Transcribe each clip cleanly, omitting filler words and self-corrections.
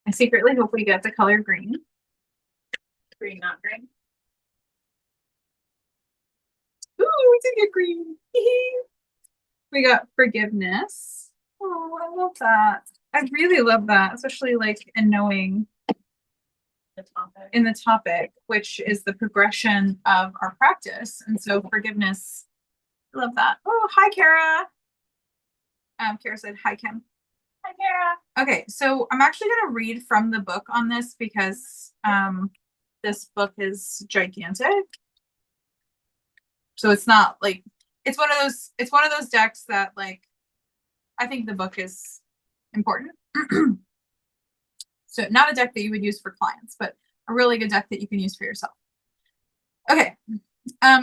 I secretly hope we get the color green. Green, not green. Ooh, we did get green. We got forgiveness. Oh, I love that. I really love that, especially like in knowing in the topic, which is the progression of our practice. And so forgiveness, I love that. Oh, hi, Kara. Kara said, hi, Kim. Hi, Kara. Okay, so I'm actually going to read from the book on this because this book is gigantic. So it's not like it's one of those decks that like I think the book is important. So not a deck that you would use for clients, but a really good deck that you can use for yourself. Okay.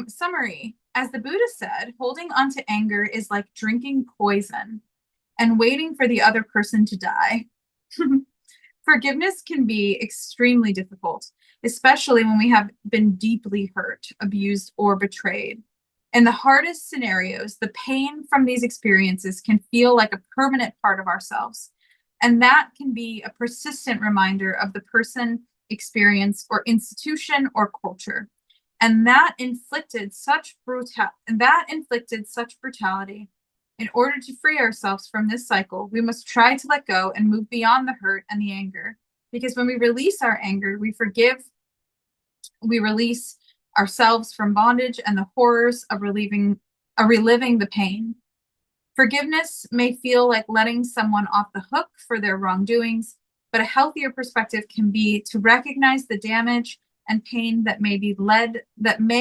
Summary. As the Buddha said, holding on to anger is like drinking poison and waiting for the other person to die. Forgiveness can be extremely difficult, especially when we have been deeply hurt, abused, or betrayed. In the hardest scenarios, the pain from these experiences can feel like a permanent part of ourselves. And that can be a persistent reminder of the person, experience, or institution or culture. And that inflicted such brutality. In order to free ourselves from this cycle, we must try to let go and move beyond the hurt and the anger. Because when we release our anger, we forgive, we release ourselves from bondage and the horrors of reliving the pain. Forgiveness may feel like letting someone off the hook for their wrongdoings, but a healthier perspective can be to recognize the damage and pain that may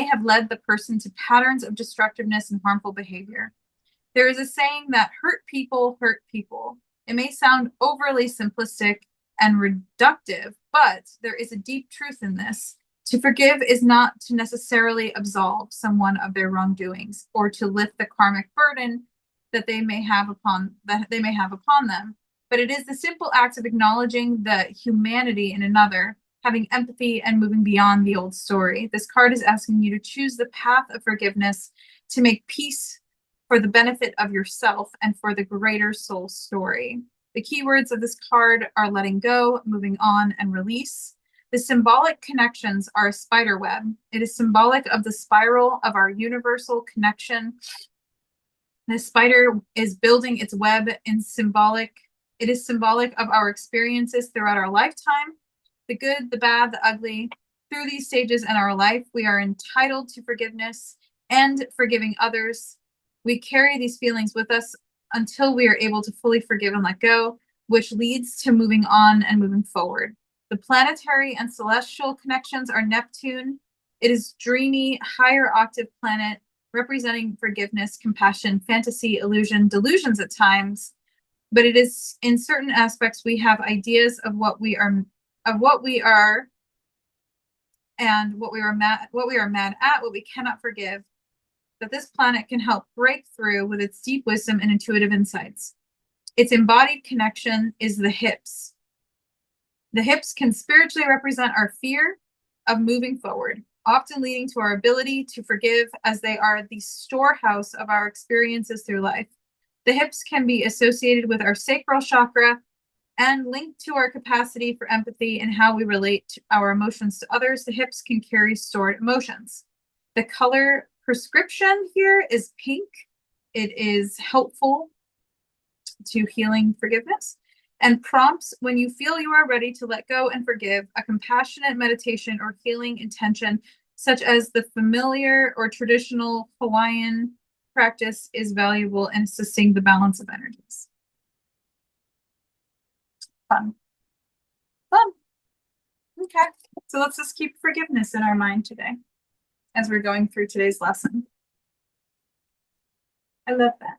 have led the person to patterns of destructiveness and harmful behavior. There is a saying that hurt people hurt people. It may sound overly simplistic and reductive, but there is a deep truth in this. To forgive is not to necessarily absolve someone of their wrongdoings or to lift the karmic burden that they may have upon them, but it is the simple act of acknowledging the humanity in another, having empathy, and moving beyond the old story. This card is asking you to choose the path of forgiveness to make peace for the benefit of yourself and for the greater soul story. The keywords of this card are letting go, moving on, and release. The symbolic connections are a spider web. It is symbolic of the spiral of our universal connection. The spider is building its web in symbolic. It is symbolic of our experiences throughout our lifetime, the good, the bad, the ugly. Through these stages in our life, we are entitled to forgiveness and forgiving others. We carry these feelings with us until we are able to fully forgive and let go, which leads to moving on and moving forward. The planetary and celestial connections are Neptune. It is dreamy, higher octave planet representing forgiveness, compassion, fantasy, illusion, delusions at times. But it is in certain aspects we have ideas of what we are and what we are mad at, what we cannot forgive. That this planet can help break through with its deep wisdom and intuitive insights. Its embodied connection is the hips. The hips can spiritually represent our fear of moving forward, often leading to our ability to forgive, as they are the storehouse of our experiences through life. The hips can be associated with our sacral chakra and linked to our capacity for empathy and how we relate to our emotions to others. The hips can carry stored emotions. The color prescription here is pink. It is helpful to healing forgiveness and prompts when you feel you are ready to let go and forgive, a compassionate meditation or healing intention, such as the familiar or traditional Hawaiian practice, is valuable in assisting the balance of energies. Fun. Okay, so let's just keep forgiveness in our mind today as we're going through today's lesson. I love that.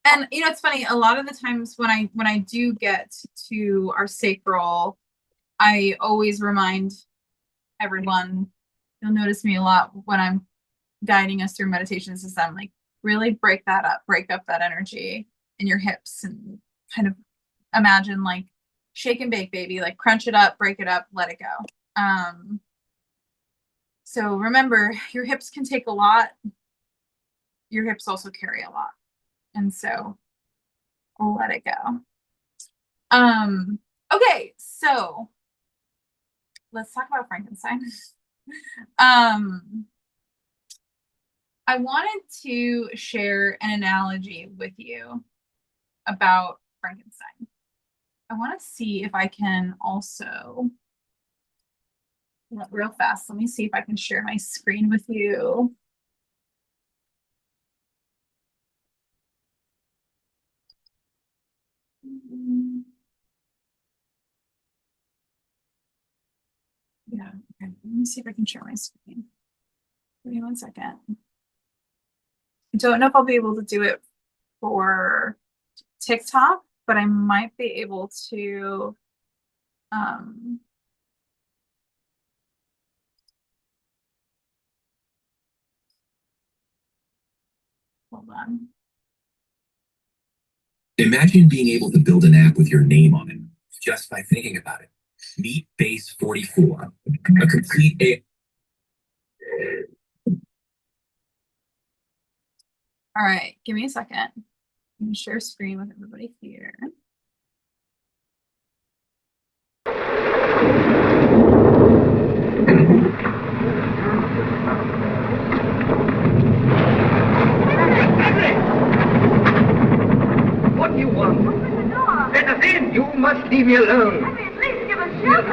And it's funny, a lot of the times when I do get to our sacral, I always remind everyone, you'll notice me a lot when I'm guiding us through meditations, is I'm like, really break up that energy in your hips and kind of imagine like shake and bake, baby, like crunch it up, break it up, let it go. So remember, your hips can take a lot. Your hips also carry a lot. And so let it go. Okay, so let's talk about Frankenstein. I wanted to share an analogy with you about Frankenstein. I want to see if I can also, real fast, let me see if I can share my screen with you. Yeah, okay. Let me see if I can share my screen. Give me 1 second. I don't know if I'll be able to do it for TikTok, but I might be able to hold on. Imagine being able to build an app with your name on it just by thinking about it. Meet Base 44, a complete All right, give me a second. I'm gonna share screen with everybody here. What do you want? Open the door. Let us in. You must leave me alone. Let me at least give us shelter.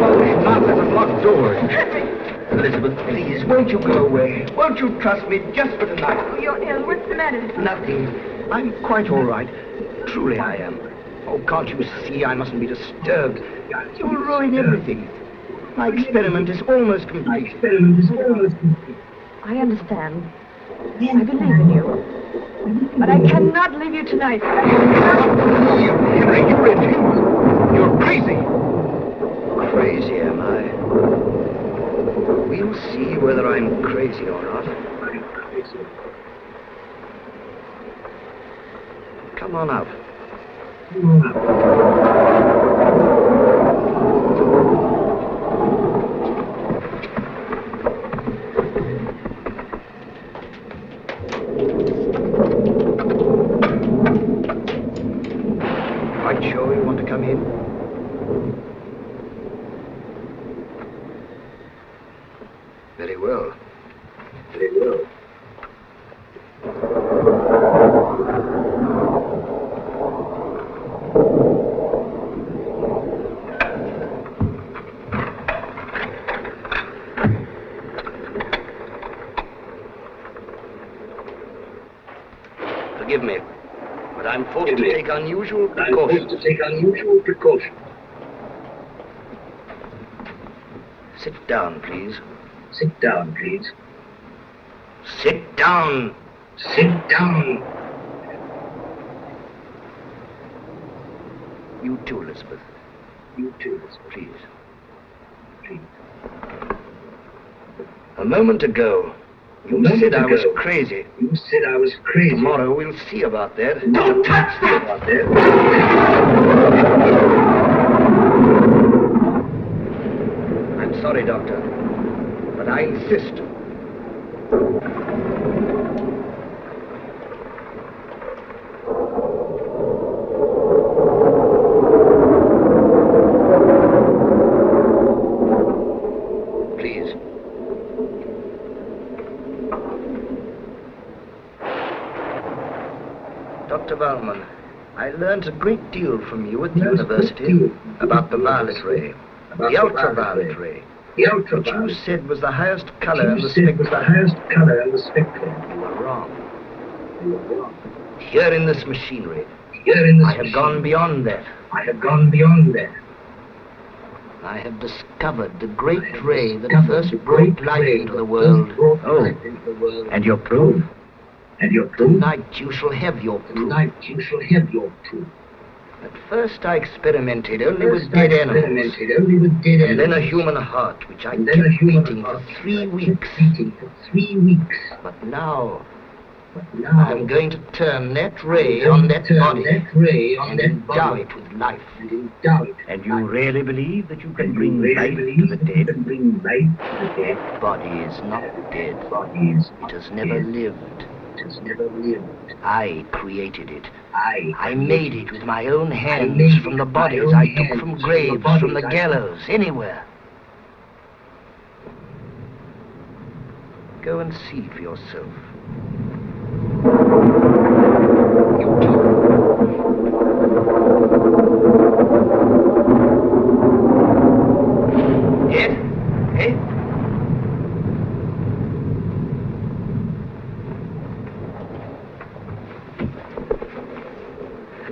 All these markers and locked doors. Henry, Elizabeth, please, won't you go away? Won't you trust me just for tonight? oh, you're ill. What's the matter? Nothing. I'm quite all right. Truly I am. Oh, can't you see I mustn't be disturbed? You'll ruin everything. My experiment is almost complete. I understand. I believe in you. But I cannot leave you tonight. Henry, you refuse. You're crazy. Crazy, am I? We'll see whether I'm crazy or not. Come on up. Quite sure you want to come in? Very well. Very well. Forgive me, but I'm forced to take unusual precautions. Sit down, please. Sit down, please. Sit down. Sit down. You too, Elizabeth. You too, please. Please. A moment ago, you said I was crazy. You said I was crazy. Tomorrow we'll see about that. Don't touch me! I'm sorry, Doctor, but I insist. Please. Dr. Wellman, I learned a great deal from you at the university about the violet ray, the ultraviolet ray, which you said was the highest color in the spectrum. You were wrong. Here in this machinery, I have gone beyond that. I have discovered the great ray that first brought life into the world. Oh, and your proof? Tonight you shall have your proof. At first I experimented only with dead animals, and then a human heart, which I kept beating for 3 weeks. But now I'm going to turn that ray on that body and endow it with life. And you really believe that you can bring life to the dead? That body is not dead. It has never lived. I created it. I made it with my own hands from the bodies I took from graves, from the gallows, anywhere. Go and see for yourself. You too. Yes? Eh?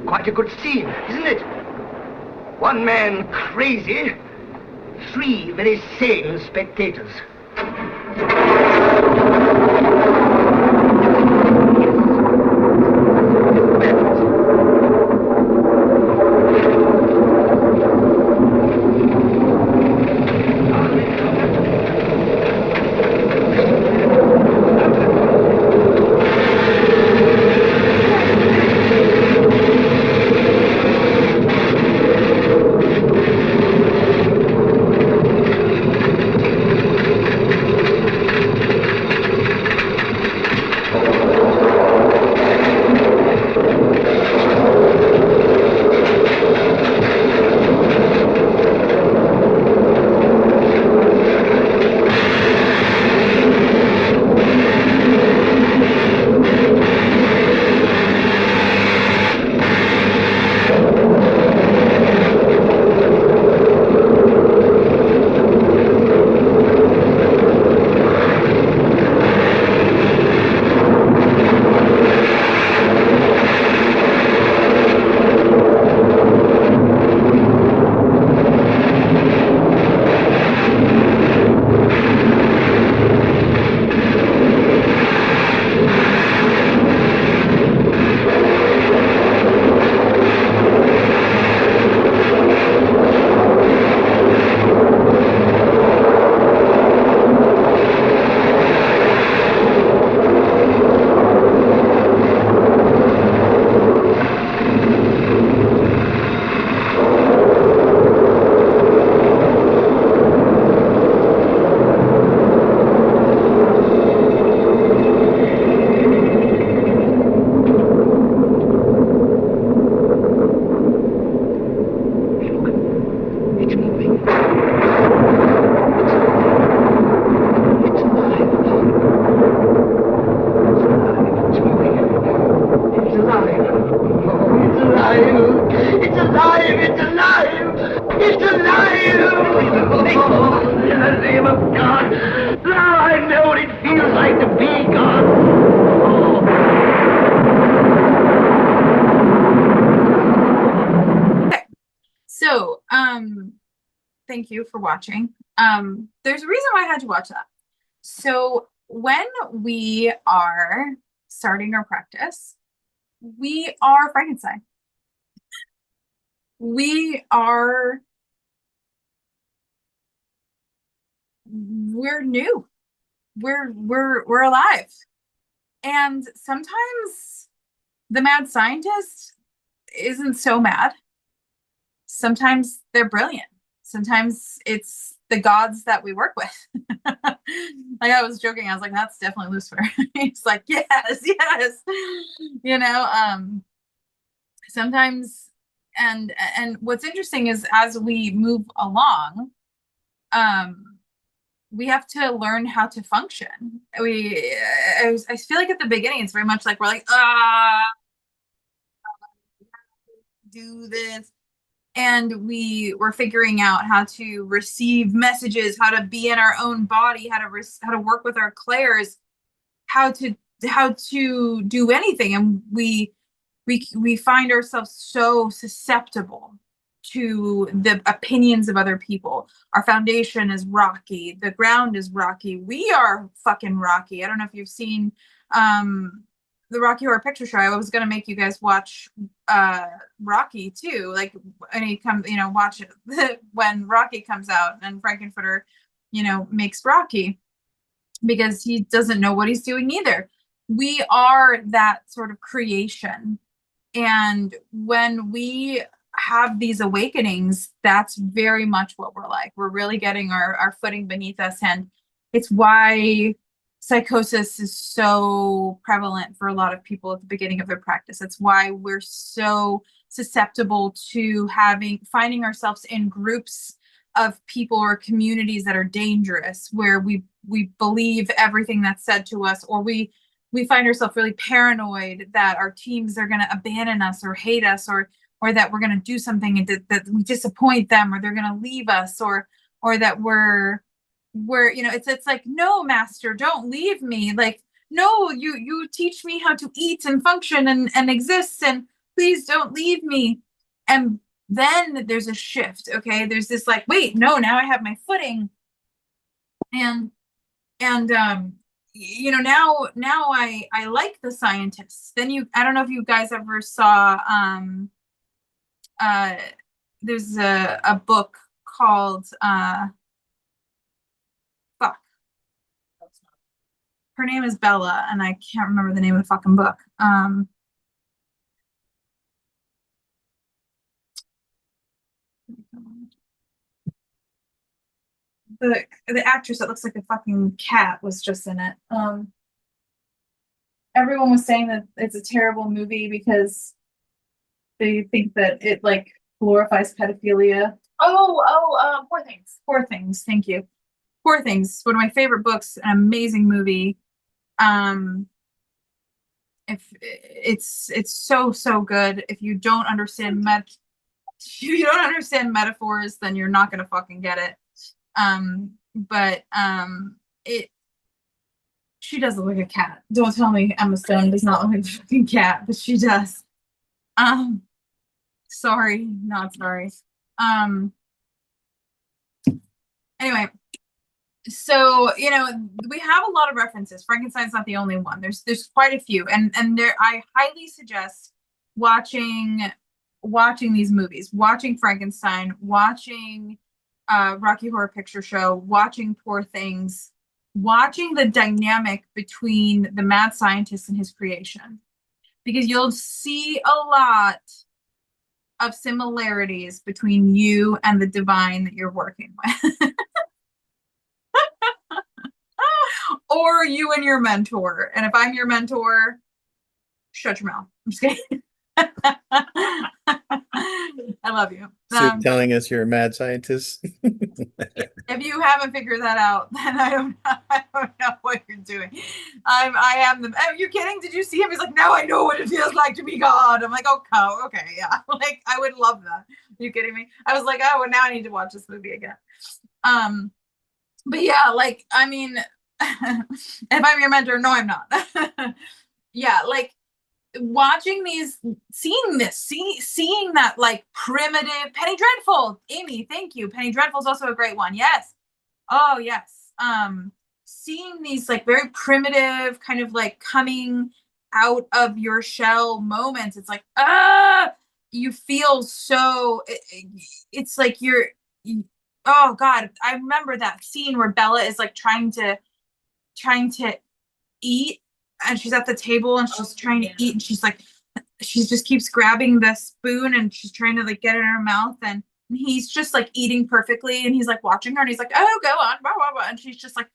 Quite a good scene, isn't it? One man crazy, three very sane spectators. It's alive! Oh, in the name of God! Now I know what it feels like to be God! So, thank you for watching. There's a reason why I had to watch that. So when we are starting our practice, we are Frankenstein. We're new. We're alive. And sometimes the mad scientist isn't so mad. Sometimes they're brilliant. Sometimes it's the gods that we work with. Like I was joking, I was like, that's definitely Lucifer. He's like, yes, yes. You know, sometimes and what's interesting is as we move along, we have to learn how to function. I feel like at the beginning it's very much like we're like, do this. And we were figuring out how to receive messages, how to be in our own body, how to work with our clairs, how to do anything. And we find ourselves so susceptible to the opinions of other people. Our foundation is rocky. The ground is rocky. We are fucking rocky. I don't know if you've seen the Rocky Horror Picture Show. I was gonna make you guys watch Rocky too. Like when he comes, you know, watch it when Rocky comes out and Frankenfurter, you know, makes Rocky because he doesn't know what he's doing either. we are that sort of creation. And when we have these awakenings, that's very much what we're like. We're really getting our footing beneath us. And it's why psychosis is so prevalent for a lot of people at the beginning of their practice. It's why we're so susceptible to finding ourselves in groups of people or communities that are dangerous, where we believe everything that's said to us, or we find ourselves really paranoid that our teams are going to abandon us or hate us, or that we're going to do something and that we disappoint them, or they're going to leave us, or that we're it's like, no, master, don't leave me. Like, no, you teach me how to eat and function and exist, and please don't leave me. And then there's a shift. Okay, there's this like, wait, no, now I have my footing, and now I like the scientists. Then I don't know if you guys ever saw there's a book called fuck. Her name is Bella, and I can't remember the name of the fucking book. The actress that looks like a fucking cat was just in it. Everyone was saying that it's a terrible movie because they think that it like glorifies pedophilia. Poor Things. Poor Things. Thank you. Poor Things. One of my favorite books. An amazing movie. If it's so good. If you don't understand metaphors, then you're not gonna fucking get it. But she does look like a cat. Don't tell me Emma Stone does not look like a fucking cat, but she does. Sorry, not sorry. Anyway, so we have a lot of references. Frankenstein's not the only one. There's quite a few, and I highly suggest watching these movies, watching Frankenstein, watching Rocky Horror Picture Show, watching Poor Things, watching the dynamic between the mad scientist and his creation, because you'll see a lot of similarities between you and the divine that you're working with. Or you and your mentor. And if I'm your mentor, shut your mouth. I'm just kidding. I love you. So you're telling us you're a mad scientist? If you haven't figured that out, then I don't know what you're doing. I am the. Are you kidding? Did you see him? He's like, now I know what it feels like to be God. I'm like, oh, okay, yeah. Like, I would love that. Are you kidding me? I was like, oh, well, now I need to watch this movie again. But yeah, like, I mean, if I'm your mentor, no, I'm not. Yeah, like, watching these, seeing that like primitive Penny Dreadful. Amy, thank you. Penny Dreadful is also a great one. Yes. Oh yes. Seeing these like very primitive kind of like coming out of your shell moments. It's like, you feel so. It's like oh God, I remember that scene where Bella is like trying to eat, and she's at the table and she's trying to eat, and she's like, she just keeps grabbing the spoon and she's trying to like get it in her mouth, and he's just like eating perfectly, and he's like watching her, and he's like, oh, go on, blah, blah, blah. And she's just like,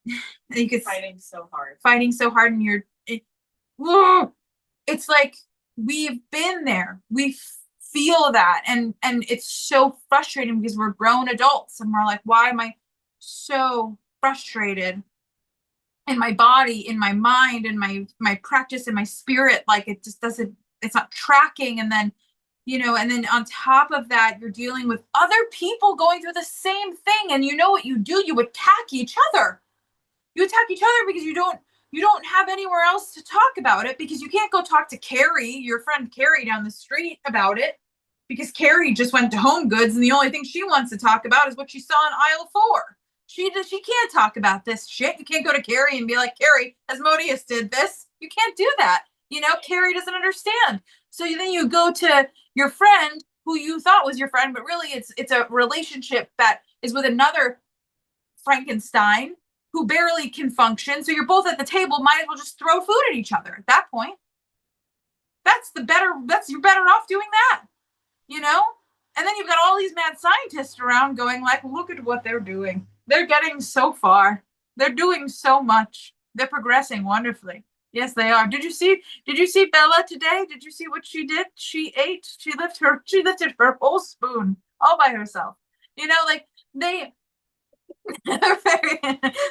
and you could fighting so hard, and it's like, we've been there, we feel that, and it's so frustrating because we're grown adults and we're like, why am I so frustrated in my body, in my mind, in my practice, in my spirit? Like, it just doesn't, it's not tracking. And then, and then on top of that, you're dealing with other people going through the same thing. And you know what you do? You attack each other. You attack each other because you don't have anywhere else to talk about it, because you can't go talk to Carrie, your friend Carrie down the street, about it, because Carrie just went to Home Goods and the only thing she wants to talk about is what she saw in aisle 4. She can't talk about this shit. You can't go to Carrie and be like, Carrie, Asmodeus did this. You can't do that. Carrie doesn't understand. So then you go to your friend who you thought was your friend, but really it's a relationship that is with another Frankenstein who barely can function. So you're both at the table, might as well just throw food at each other at that point. You're better off doing that, you know? And then you've got all these mad scientists around going like, look at what they're doing. They're getting so far. They're doing so much. They're progressing wonderfully. Yes, they are. Did you see Bella today? Did you see what she did? She ate. She lifted her whole spoon all by herself. You know, like they're very,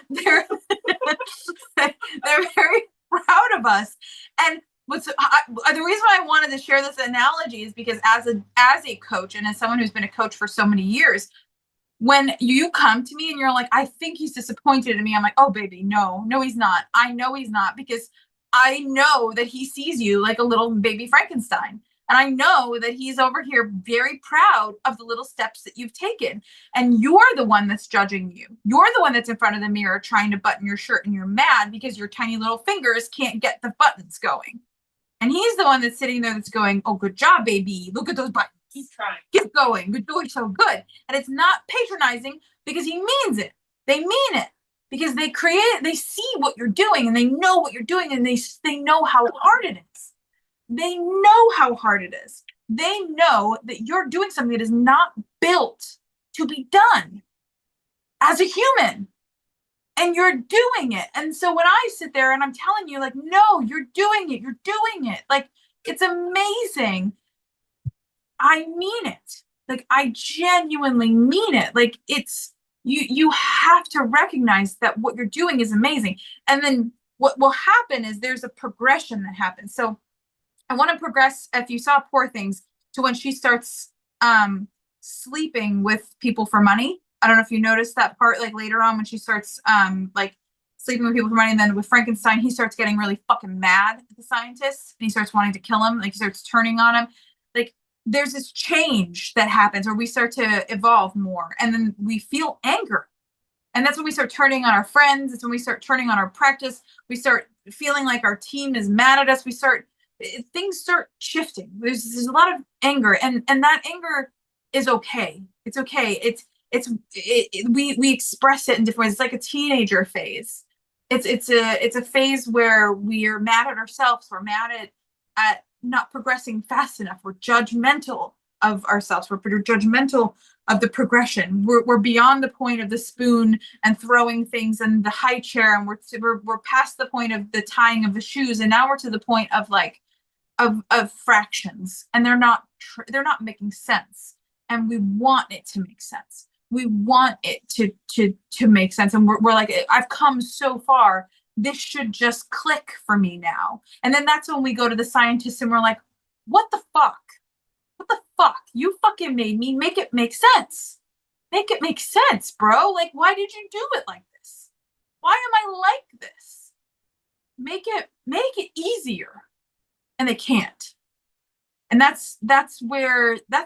they're, they're very proud of us. And the reason why I wanted to share this analogy is because as a coach and as someone who's been a coach for so many years, when you come to me and you're like, I think he's disappointed in me, I'm like, oh baby, no, he's not. I know he's not, because I know that he sees you like a little baby Frankenstein. And I know that he's over here very proud of the little steps that you've taken. And you're the one that's judging you. You're the one that's in front of the mirror trying to button your shirt, and you're mad because your tiny little fingers can't get the buttons going. And he's the one that's sitting there that's going, oh, good job, baby. Look at those buttons. Keep trying. Keep going. You're doing so good. And it's not patronizing because he means it. They mean it because they see what you're doing and they know what you're doing, and they know how hard it is. They know how hard it is. They know that you're doing something that is not built to be done as a human. And you're doing it. And so when I sit there and I'm telling you, like, no, you're doing it. Like, it's amazing. I mean it. Like, I genuinely mean it. Like, it's, you have to recognize that what you're doing is amazing. And then what will happen is there's a progression that happens. So I want to progress, if you saw Poor Things, to when she starts sleeping with people for money. I don't know if you noticed that part, like later on when she starts like sleeping with people for money. And then with Frankenstein, he starts getting really fucking mad at the scientists and he starts wanting to kill him. Like, he starts turning on him. Like, there's this change that happens where we start to evolve more, and then we feel anger. And that's when we start turning on our friends. It's when we start turning on our practice. We start feeling like our team is mad at us. Things start shifting. There's a lot of anger, and that anger is okay. It's okay. We express it in different ways. It's like a teenager phase. It's a phase where we're mad at ourselves. We're mad at not progressing fast enough. We're judgmental of ourselves. We're judgmental of the progression. We're beyond the point of the spoon and throwing things and the high chair, and we're past the point of the tying of the shoes, and now we're to the point of like of fractions, and they're not making sense, and we want it to make sense. We want it to make sense, and we're like, I've come so far. This should just click for me now. And then that's when we go to the scientists and we're like, what the fuck? What the fuck? You fucking made me make it make sense. Make it make sense, bro. Like, why did you do it like this? Why am I like this? Make it easier. And they can't. And that's where the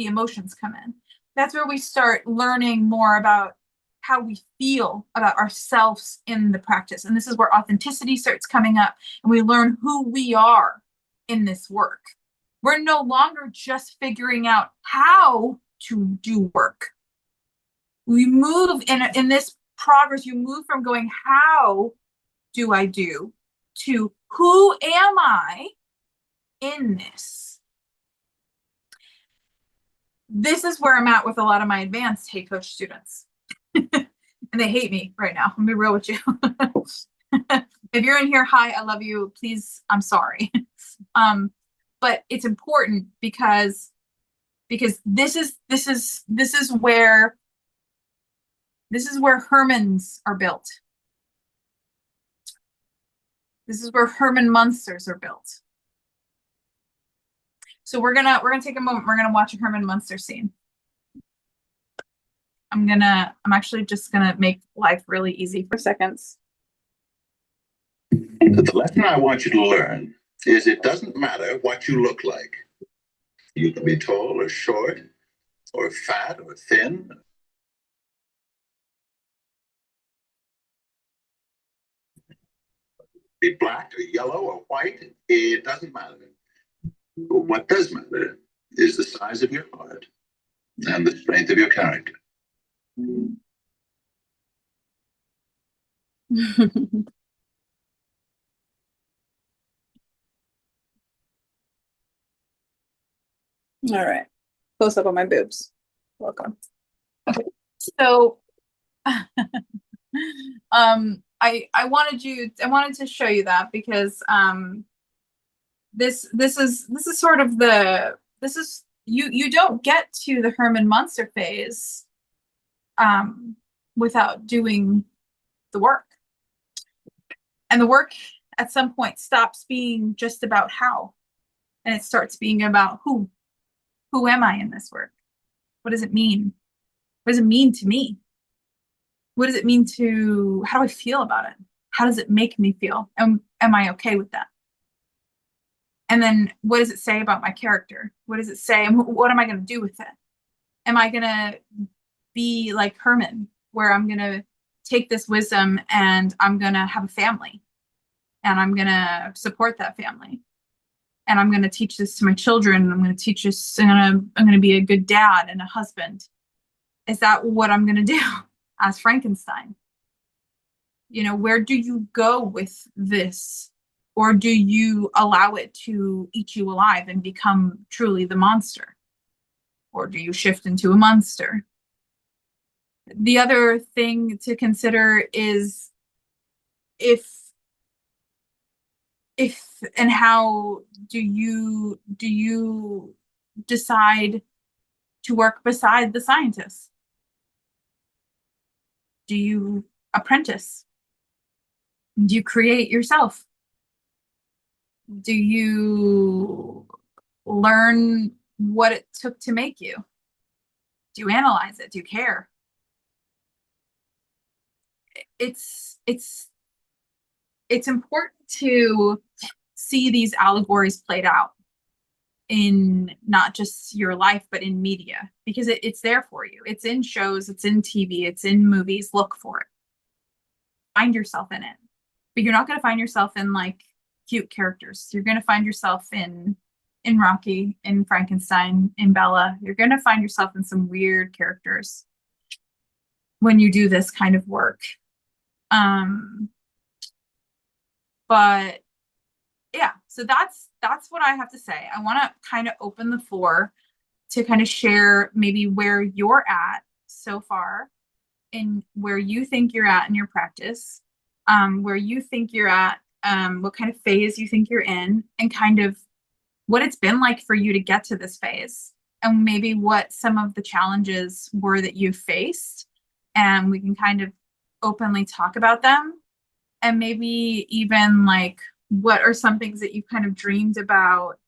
emotions come in. That's where we start learning more about how we feel about ourselves in the practice. And this is where authenticity starts coming up, and we learn who we are in this work. We're no longer just figuring out how to do work. We move in this progress, you move from going, how do I do, to who am I in this? This is where I'm at with a lot of my advanced Hey Coach students. And they hate me right now. I'm gonna be real with you. If you're in here, hi, I love you. Please, I'm sorry. But it's important because this is where Hermans are built. This is where Herman Munsters are built. So we're gonna take a moment. We're gonna watch a Herman Munster scene. I'm actually just gonna make life really easy for seconds. The lesson I want you to learn is it doesn't matter what you look like. You can be tall or short, or fat or thin. Be black or yellow or white, it doesn't matter. What does matter is the size of your heart and the strength of your character. All right. Close up on my boobs. Welcome. Okay. So I wanted to show you that because this is sort of this is you don't get to the Herman Munster phase without doing the work. And the work at some point stops being just about how, and it starts being about who. Who am I in this work? What does it mean? What does it mean to me? What does it mean to, how do I feel about it? How does it make me feel? Am I okay with that? And then what does it say about my character? What does it say? And what am I going to do with it? Am I going to be like Herman, where I'm going to take this wisdom and I'm going to have a family and I'm going to support that family? And I'm going to teach this to my children. I'm going to teach this, and I'm going to be a good dad and a husband. Is that what I'm going to do as Frankenstein? You know, where do you go with this? Or do you allow it to eat you alive and become truly the monster? Or do you shift into a monster? The other thing to consider is if and how do you decide to work beside the scientists? Do you apprentice? Do you create yourself? Do you learn what it took to make you? Do you analyze it? Do you care? It's important to see these allegories played out in not just your life, but in media, because it's there for you. It's in shows, it's in TV, it's in movies. Look for it. Find yourself in it. But you're not going to find yourself in like cute characters. You're going to find yourself in Rocky, in Frankenstein, in Bella. You're going to find yourself in some weird characters when you do this kind of work. But yeah, so that's what I have to say. I want to kind of open the floor to kind of share maybe where you're at so far and where you think you're at in your practice, where you think you're at, what kind of phase you think you're in, and kind of what it's been like for you to get to this phase, and maybe what some of the challenges were that you faced, and we can kind of openly talk about them, and maybe even like what are some things that you kind of dreamed about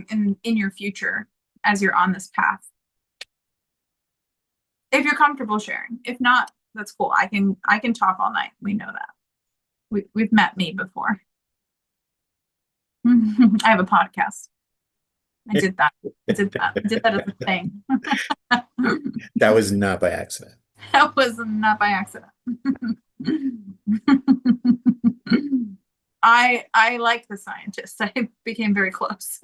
in your future as you're on this path. If you're comfortable sharing. If not, that's cool. I can talk all night. We know that. We've met me before. I have a podcast. I did that. I did that as a thing. That was not by accident. That was not by accident. I like the scientists. I became very close.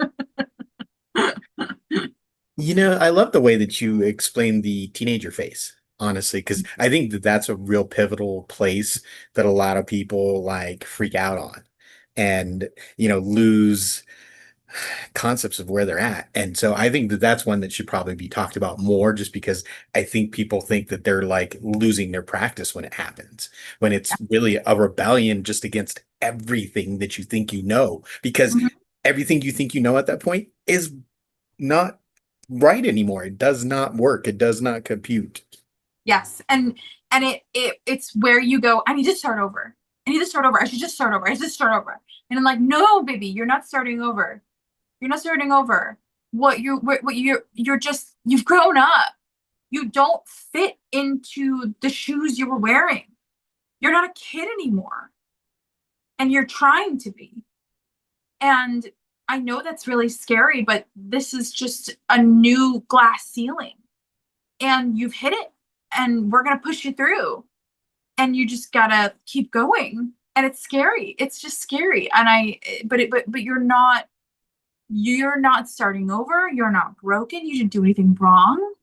You know, I love the way that you explain the teenager phase, honestly, because I think that that's a real pivotal place that a lot of people like freak out on and, you know, lose concepts of where they're at. And so I think that that's one that should probably be talked about more, just because I think people think that they're like losing their practice when it happens, when it's really a rebellion just against everything that you think you know, because everything you think you know at that point is not right anymore. It does not work. It does not compute. Yes. And it's where you go, I need to start over. I need to start over. I should just start over. I should just start over. And I'm like, no, baby, you're not starting over. You're not starting over. You're just, you've grown up. You don't fit into the shoes you were wearing. You're not a kid anymore. And you're trying to be. And I know that's really scary, but this is just a new glass ceiling. And you've hit it. And we're going to push you through. And you just got to keep going. And it's scary. It's just scary. And but you're not starting over. You're not broken. You didn't do anything wrong.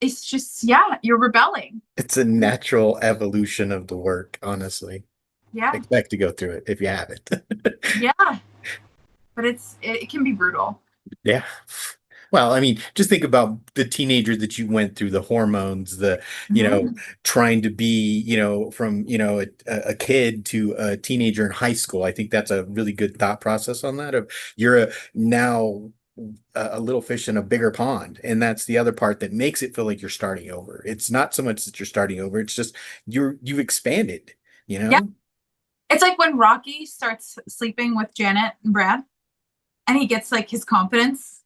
it's just, yeah, you're rebelling. It's a natural evolution of the work, honestly. Yeah. Expect to go through it if you haven't. Yeah. But it can be brutal. Yeah. Well, I mean, just think about the teenager that you went through, the hormones, Mhm. trying to be, from, a kid to a teenager in high school. I think that's a really good thought process on that of now a little fish in a bigger pond. And that's the other part that makes it feel like you're starting over. It's not so much that you're starting over. It's just you've expanded, you Yeah. know? It's like when Rocky starts sleeping with Janet and Brad, and he gets like his confidence,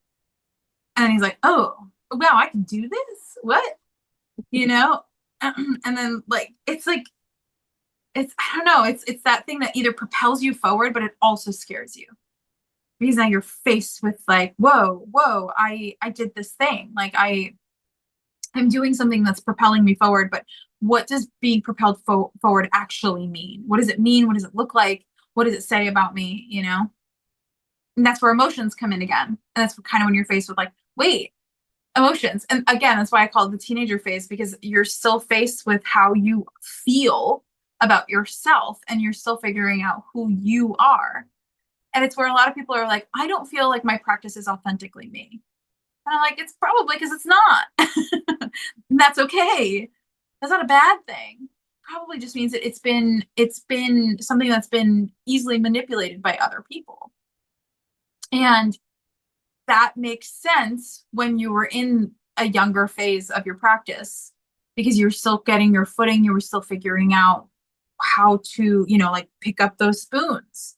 and he's like, oh, wow, I can do this. What? You know? And then like it's I don't know, it's that thing that either propels you forward, but it also scares you. Because now you're faced with like, whoa, I did this thing. Like I'm doing something that's propelling me forward, but what does being propelled forward actually mean? What does it mean? What does it look like? What does it say about me? You know? And that's where emotions come in again. And that's kind of when you're faced with like, wait, emotions. And again, that's why I call it the teenager phase, because you're still faced with how you feel about yourself and you're still figuring out who you are. And it's where a lot of people are like, I don't feel like my practice is authentically me. And I'm like, it's probably because it's not. And that's okay. That's not a bad thing. Probably just means that it's been something that's been easily manipulated by other people. And that makes sense when you were in a younger phase of your practice because you're still getting your footing, you were still figuring out how to, like pick up those spoons.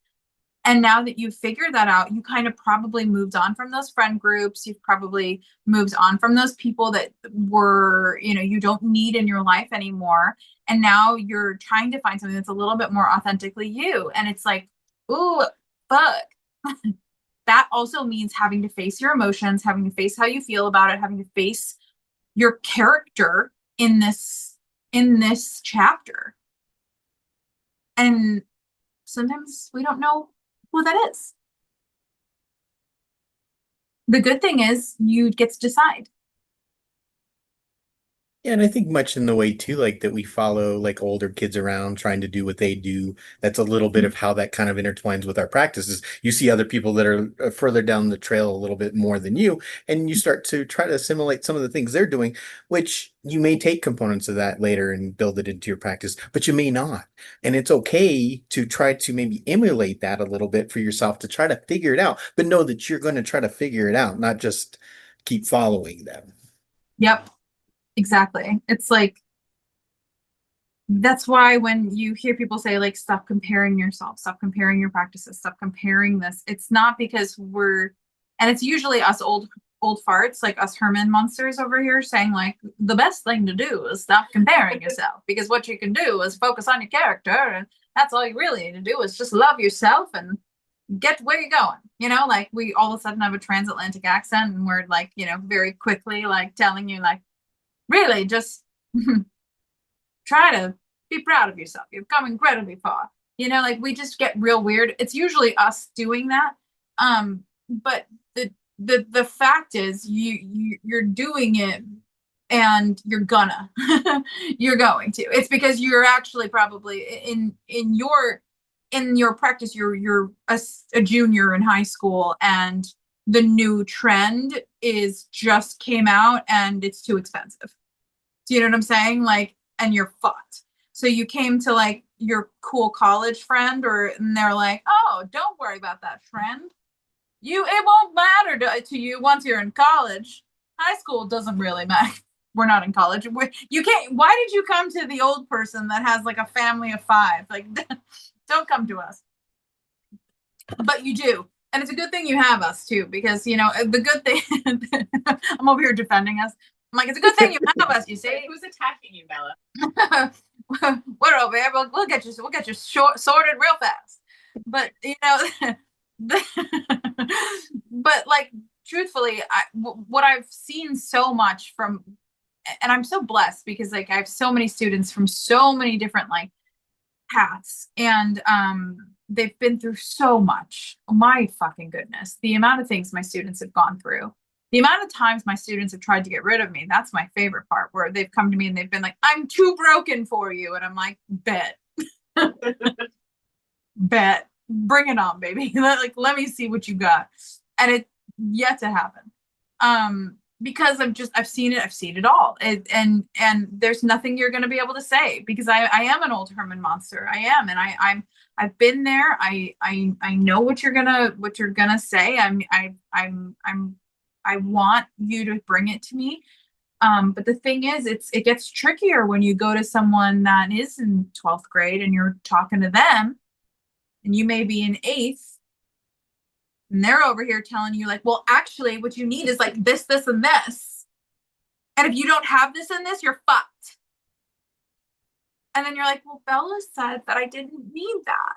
And now that you've figured that out, you kind of probably moved on from those friend groups. You've probably moved on from those people that were, you don't need in your life anymore. And now you're trying to find something that's a little bit more authentically you. And it's like, ooh, fuck. That also means having to face your emotions, having to face how you feel about it, having to face your character in this chapter. And sometimes we don't know who that is. The good thing is you get to decide. Yeah, and I think much in the way too, like that we follow like older kids around trying to do what they do. That's a little bit of how that kind of intertwines with our practices. You see other people that are further down the trail a little bit more than you, and you start to try to assimilate some of the things they're doing, which you may take components of that later and build it into your practice, but you may not. And it's okay to try to maybe emulate that a little bit for yourself to try to figure it out, but know that you're going to try to figure it out, not just keep following them. Yep, exactly. It's like, that's why when you hear people say like, stop comparing yourself, stop comparing your practices, stop comparing this, it's not because and it's usually us old farts, like us Herman monsters over here saying like, the best thing to do is stop comparing yourself, because what you can do is focus on your character, and that's all you really need to do is just love yourself and get where you're going. Like we all of a sudden have a transatlantic accent and we're like, very quickly like telling you like, really just try to be proud of yourself. You've come incredibly far. Like we just get real weird. It's usually us doing that. But the fact is you're doing it, and you're gonna you're going to. It's because you're actually probably in your practice, you're a junior in high school, and the new trend is just came out and it's too expensive. Do you know what I'm saying? Like, and you're fucked. So you came to like your cool college friend, and they're like, oh, don't worry about that trend. It won't matter to you once you're in college. High school doesn't really matter. We're not in college. You can't. Why did you come to the old person that has like a family of 5? Like, don't come to us. But you do. And it's a good thing you have us too, because the good thing. I'm over here defending us. I'm like, it's a good thing you have us. You see, who's attacking you, Bella? We're over here. We'll get you sorted real fast. But but like truthfully, what I've seen so much from, and I'm so blessed because like I have so many students from so many different like paths, and they've been through so much. Oh, my fucking goodness, the amount of things my students have gone through. The amount of times my students have tried to get rid of me, that's my favorite part, where they've come to me and they've been like, I'm too broken for you. And I'm like, bet. Bet. Bring it on, baby. Let me see what you got. And it yet to happen. Because I've seen it all. And there's nothing you're gonna be able to say, because I am an old Herman monster. I am, and I've been there. I know what you're gonna say. I want you to bring it to me. But the thing is, it gets trickier when you go to someone that is in 12th grade and you're talking to them, and you may be in 8th, and they're over here telling you like, well, actually what you need is like this, this, and this. And if you don't have this and this, you're fucked. And then you're like, well, Bella said that I didn't need that.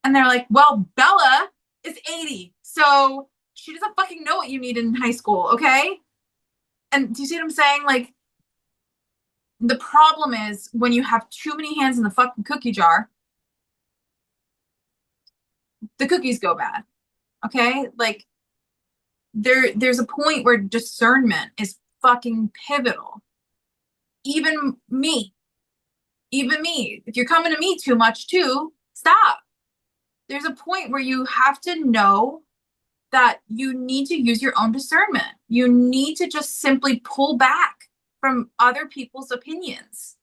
And they're like, well, Bella is 80. So she doesn't fucking know what you need in high school, okay? And do you see what I'm saying? Like, the problem is when you have too many hands in the fucking cookie jar, the cookies go bad. Okay? Like, there's a point where discernment is fucking pivotal. Even me, if you're coming to me too much too, stop. There's a point where you have to know that you need to use your own discernment. You need to just simply pull back from other people's opinions.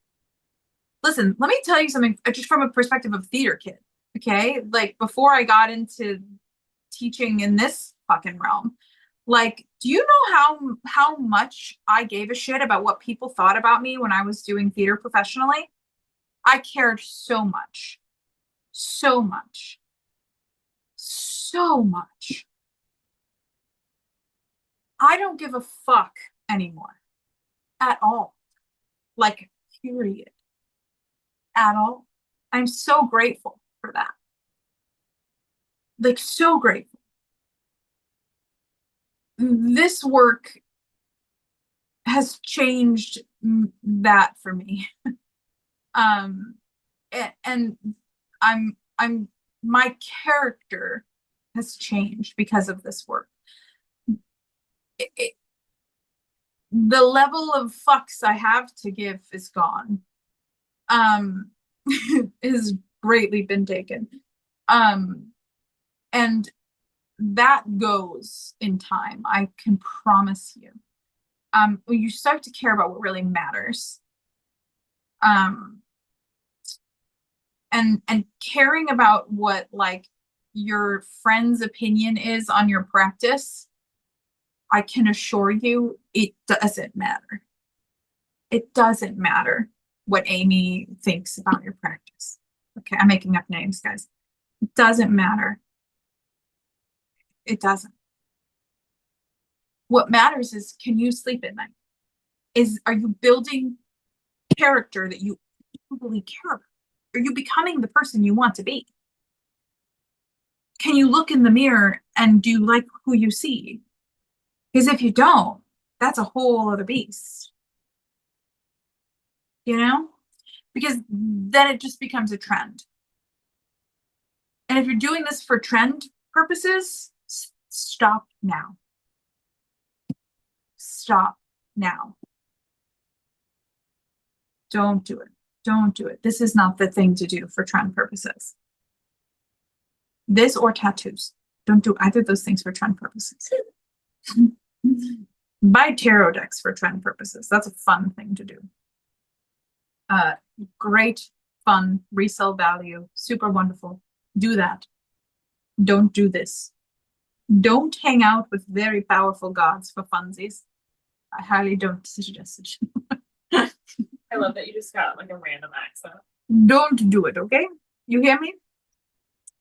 Listen, let me tell you something just from a perspective of theater kid, okay? Like, before I got into teaching in this fucking realm, like, do you know how much I gave a shit about what people thought about me when I was doing theater professionally? I cared so much. So much. So much. I don't give a fuck anymore. At all. Like, period. At all. I'm so grateful for that. Like, so grateful. This work has changed that for me. And my character has changed because of this work. The level of fucks I have to give is gone. Has greatly been taken. And that goes in time, I can promise you. When you start to care about what really matters. And caring about what like your friend's opinion is on your practice, I can assure you it doesn't matter. It doesn't matter what Amy thinks about your practice. Okay, I'm making up names, guys. It doesn't matter. It doesn't. What matters is, can you sleep at night? Are you building character that you really care about? Are you becoming the person you want to be? Can you look in the mirror and do you like who you see? Because if you don't, that's a whole other beast. You know? Because then it just becomes a trend. And if you're doing this for trend purposes, stop now. Stop now. Don't do it. Don't do it. This is not the thing to do for trend purposes. This or tattoos. Don't do either of those things for trend purposes. Buy tarot decks for trend purposes. That's a fun thing to do. Great, fun, resale value, super wonderful. Do that. Don't do this. Don't hang out with very powerful gods for funsies. I highly don't suggest it. I love that you just got like a random accent. Don't do it, okay? You hear me?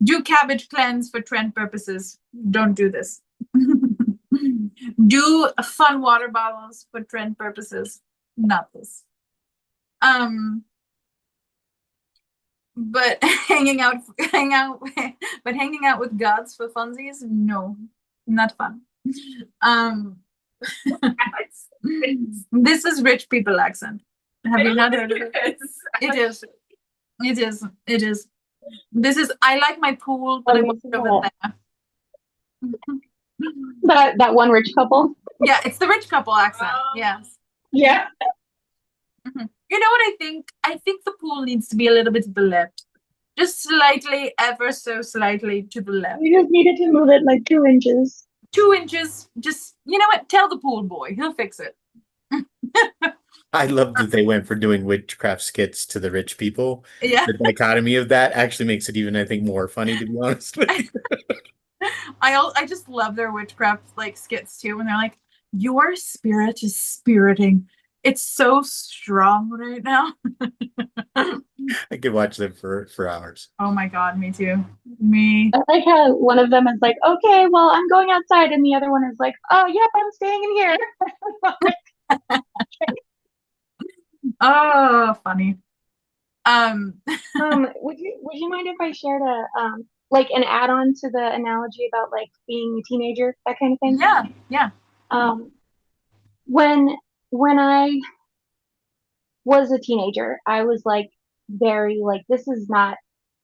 Do cabbage cleanse for trend purposes. Don't do this. Do fun water bottles for trend purposes. Not this. But hanging out with gods for funsies, no, not fun. This is rich people accent. Have you not heard of it? It is. It is. It is. This is. I like my pool, but I want it over there. That one rich couple. Yeah, it's the rich couple accent. Oh. Yes. Yeah. You know what I think? I think the pool needs to be a little bit to the left. Just slightly, ever so slightly to the left. We just needed to move it like 2 inches. 2 inches. Just, you know what? Tell the pool boy. He'll fix it. I love that they went for doing witchcraft skits to the rich people. Yeah. The dichotomy of that actually makes it even, I think, more funny, to be honest with you. I just love their witchcraft like skits too when they're like, your spirit is spiriting. It's so strong right now. I could watch them for hours. Oh my god, me too. Me. I like how one of them is like, okay, well, I'm going outside, and the other one is like, oh, yep, I'm staying in here. Oh, funny. Would you mind if I shared a like an add-on to the analogy about like being a teenager, that kind of thing? Yeah. When I was a teenager, I was like very like, this is not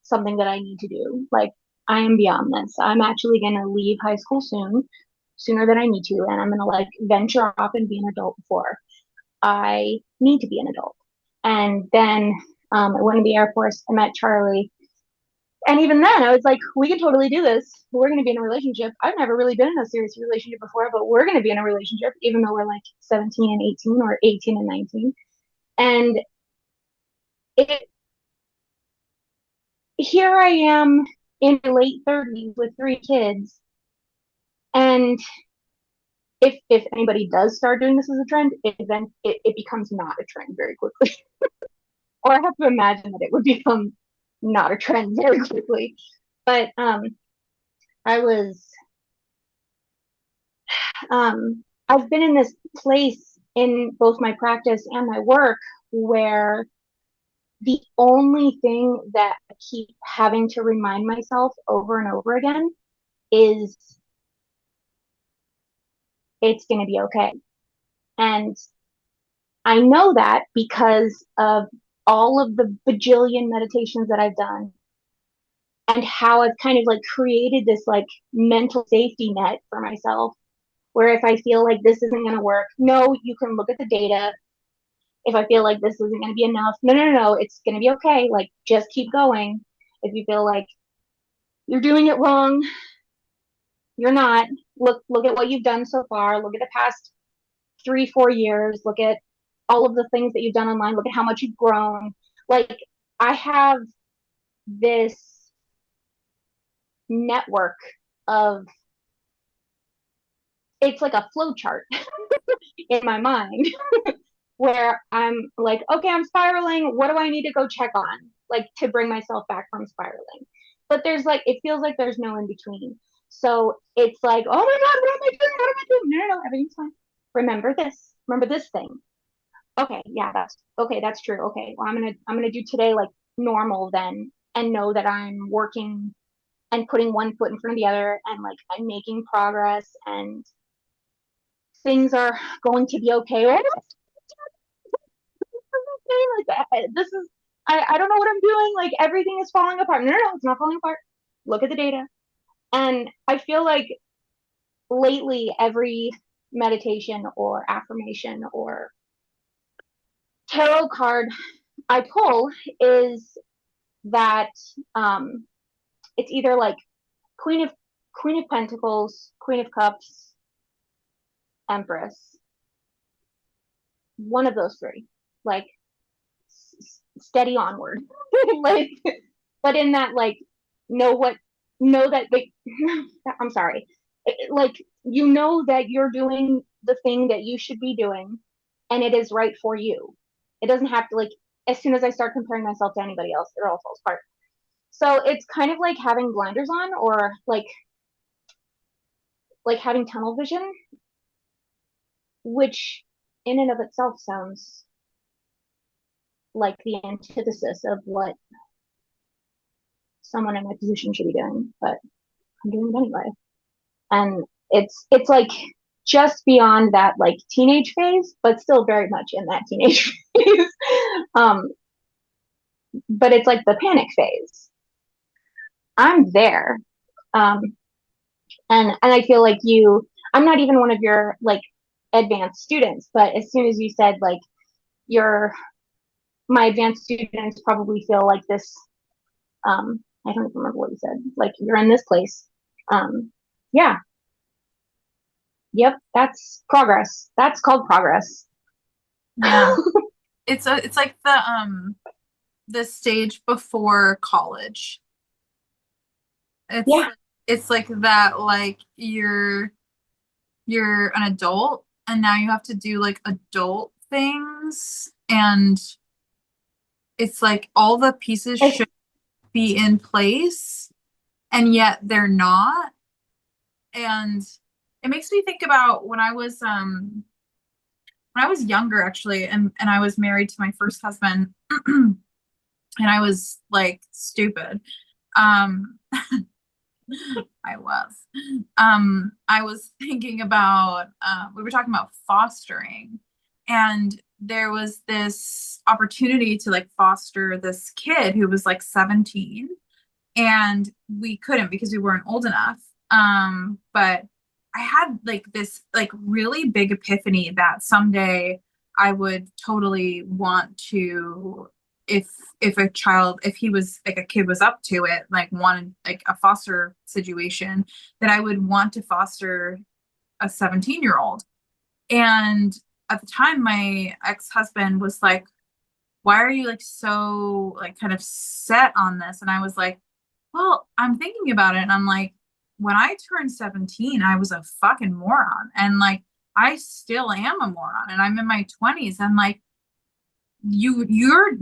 something that I need to do. Like, I am beyond this. I'm actually gonna leave high school sooner than I need to, and I'm gonna like venture off and be an adult before I need to be an adult. And then I went to the Air Force. I met Charlie. And even then, I was like, we can totally do this. We're going to be in a relationship. I've never really been in a serious relationship before, but we're going to be in a relationship, even though we're like 17 and 18 or 18 and 19. And here I am in my late 30s with 3 kids. And if anybody does start doing this as a trend, it becomes not a trend very quickly. Or I have to imagine that it would become not a trend very quickly. But I was I've been in this place in both my practice and my work where the only thing that I keep having to remind myself over and over again is it's going to be okay. And I know that because of all of the bajillion meditations that I've done and how I've kind of like created this like mental safety net for myself where if I feel like this isn't going to work, no, you can look at the data. If I feel like this isn't going to be enough, no, it's going to be okay. Like, just keep going. If you feel like you're doing it wrong, you're not. Look at what you've done so far. Look at the past 3-4 years. Look at all of the things that you've done online. Look at how much you've grown. Like, I have this network of, it's like a flow chart in my mind where I'm like, okay, I'm spiraling. What do I need to go check on, like, to bring myself back from spiraling? But there's like, it feels like there's no in between. So it's like, oh my God, what am I doing? What am I doing? No, everything's fine. Remember this. Remember this thing. Okay, yeah, that's true. Okay, well, I'm gonna do today like normal then, and know that I'm working and putting one foot in front of the other, and like I'm making progress, and things are going to be okay. Like, this is, I don't know what I'm doing. Like, everything is falling apart. No, it's not falling apart. Look at the data. And I feel like lately every meditation or affirmation or tarot card I pull is that it's either like Queen of Pentacles, Queen of Cups, Empress. One of those three. Like, steady onward. Like, but in that, like, know that they, I'm sorry, like, you know that you're doing the thing that you should be doing and it is right for you. It doesn't have to, like, as soon as I start comparing myself to anybody else, it all falls apart. So it's kind of like having blinders on, or like having tunnel vision, which in and of itself sounds like the antithesis of what someone in my position should be doing, but I'm doing it anyway. And it's like just beyond that like teenage phase, but still very much in that teenage phase. But it's like the panic phase. I'm there. And I feel like I'm not even one of your like advanced students, but as soon as you said like your my advanced students probably feel like this, I don't even remember what you said, like you're in this place. Yeah, yep, that's progress. That's called progress. Yeah. It's like the stage before college. It's Yeah. it's like that, like you're an adult and now you have to do like adult things, and it's like all the pieces should be in place and yet they're not. And it makes me think about when I was younger actually, and I was married to my first husband and I was like stupid. Um I was thinking about we were talking about fostering, and there was this opportunity to like foster this kid who was like 17, and we couldn't because we weren't old enough. But I had like this like really big epiphany that someday I would totally want to, if if he was like a kid was up to it, like wanted like a foster situation, that I would want to foster a 17-year-old. And at the time my ex-husband was like, why are you like so like kind of set on this? And I was like, well, I'm thinking about it. And I'm like, when I turned 17, I was a fucking moron. And like, I still am a moron. And I'm in my 20s. And like, you're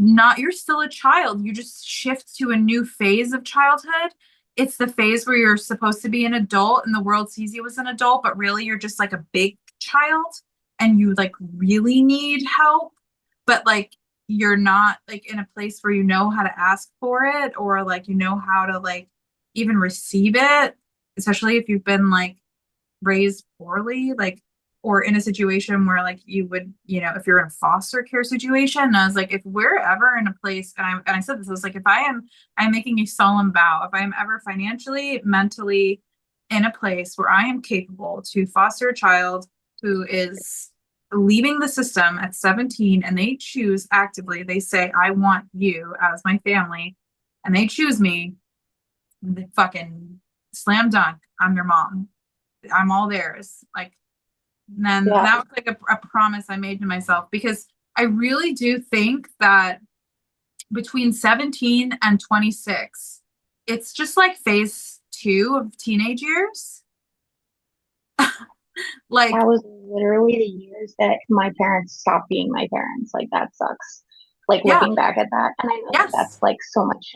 still a child. You just shift to a new phase of childhood. It's the phase where you're supposed to be an adult and the world sees you as an adult, but really you're just like a big child and you like really need help. But like, you're not like in a place where you know how to ask for it, or like you know how to like even receive it, especially if you've been like raised poorly, like, or in a situation where like you would, if you're in a foster care situation. And I was like, if we're ever in a place, and I said this, I was like, if I'm making a solemn vow, if I am ever financially, mentally in a place where I am capable to foster a child who is leaving the system at 17, and they choose actively, they say, I want you as my family, and they choose me, the fucking slam dunk, I'm their mom. I'm all theirs. Like, and then that was like a promise I made to myself, because I really do think that between 17 and 26, it's just like phase 2 of teenage years. Like, that was literally the years that my parents stopped being my parents. Like that sucks. Like yeah, looking back at that, and I know yes, that's like so much.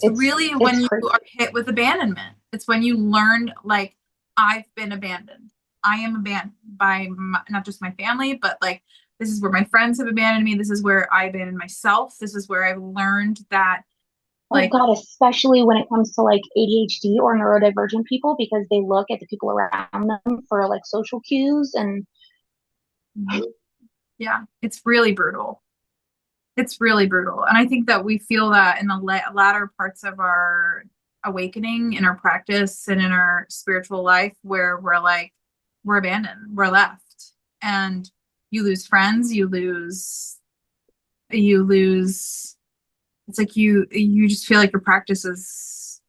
it's really when you crazy. are hit with abandonment. It's when you learn, like, I've been abandoned. I am abandoned by not just my family, but like, this is where my friends have abandoned me. This is where I abandoned myself. This is where I've learned that, like, oh God, especially when it comes to like ADHD or neurodivergent people, because they look at the people around them for like social cues. And yeah, it's really brutal. It's really brutal. And I think that we feel that in the latter parts of our awakening, in our practice, and in our spiritual life, where we're like, we're abandoned, we're left. And you lose friends, you lose, it's like you just feel like your practice is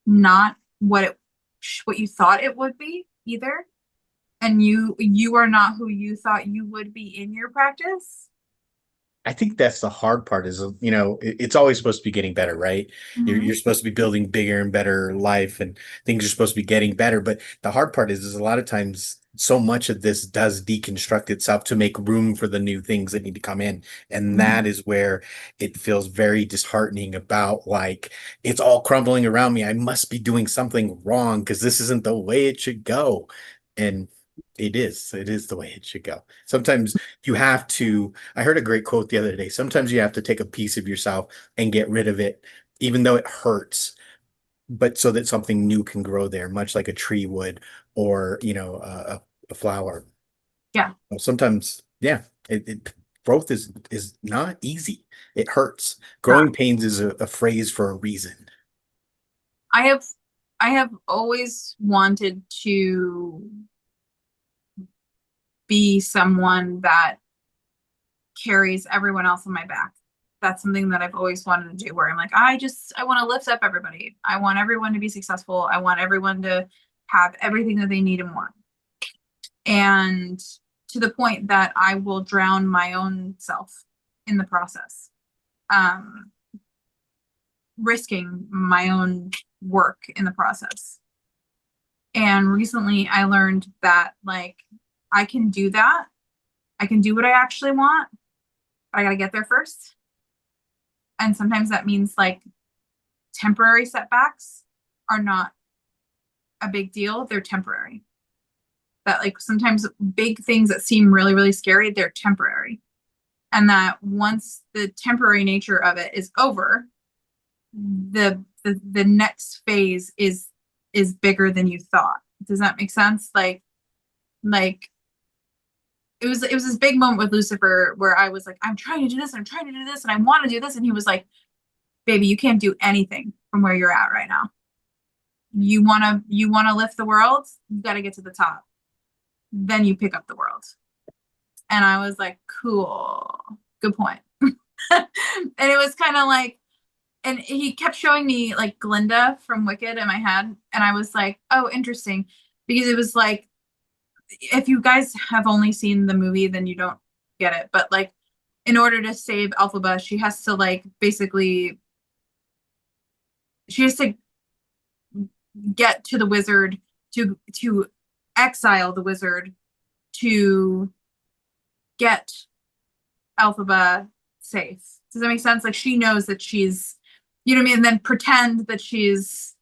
not what you thought it would be either. And you are not who you thought you would be in your practice. I think that's the hard part is, it's always supposed to be getting better, right? You're supposed to be building bigger and better life, and things are supposed to be getting better. But the hard part is a lot of times so much of this does deconstruct itself to make room for the new things that need to come in. And that is where it feels very disheartening about, like, it's all crumbling around me. I must be doing something wrong because this isn't the way it should go. And it is the way it should go. Sometimes you have to, I heard a great quote the other day. Sometimes you have to take a piece of yourself and get rid of it, even though it hurts, but so that something new can grow there, much like a tree would, or, a flower. Yeah. Sometimes, yeah, growth is not easy. It hurts. Growing pains is a phrase for a reason. I I have always wanted to be someone that carries everyone else on my back. That's something that I've always wanted to do, where I'm like, I want to lift up everybody. I want everyone to be successful. I want everyone to have everything that they need and want. And to the point that I will drown my own self in the process. Risking my own work in the process. And recently I learned that, like, I can do that. I can do what I actually want, but I gotta get there first. And sometimes that means, like, temporary setbacks are not a big deal. They're temporary. That, like, sometimes big things that seem really, really scary, they're temporary. And that once the temporary nature of it is over, the next phase is bigger than you thought. Does that make sense? Like it was this big moment with Lucifer where I was like, I'm trying to do this, and I'm trying to do this, and I want to do this. And he was like, baby, you can't do anything from where you're at right now. You wanna lift the world, you gotta get to the top. Then you pick up the world. And I was like, cool, good point. And it was kind of like, and he kept showing me, like, Glinda from Wicked in my head. And I was like, oh, interesting. Because it was like, if you guys have only seen the movie, then you don't get it. But, like, in order to save Elphaba, she has to, like, basically, she has to get to the wizard, to exile the wizard, to get Elphaba safe. Does that make sense? Like, she knows that she's, you know what I mean? And then pretend that she's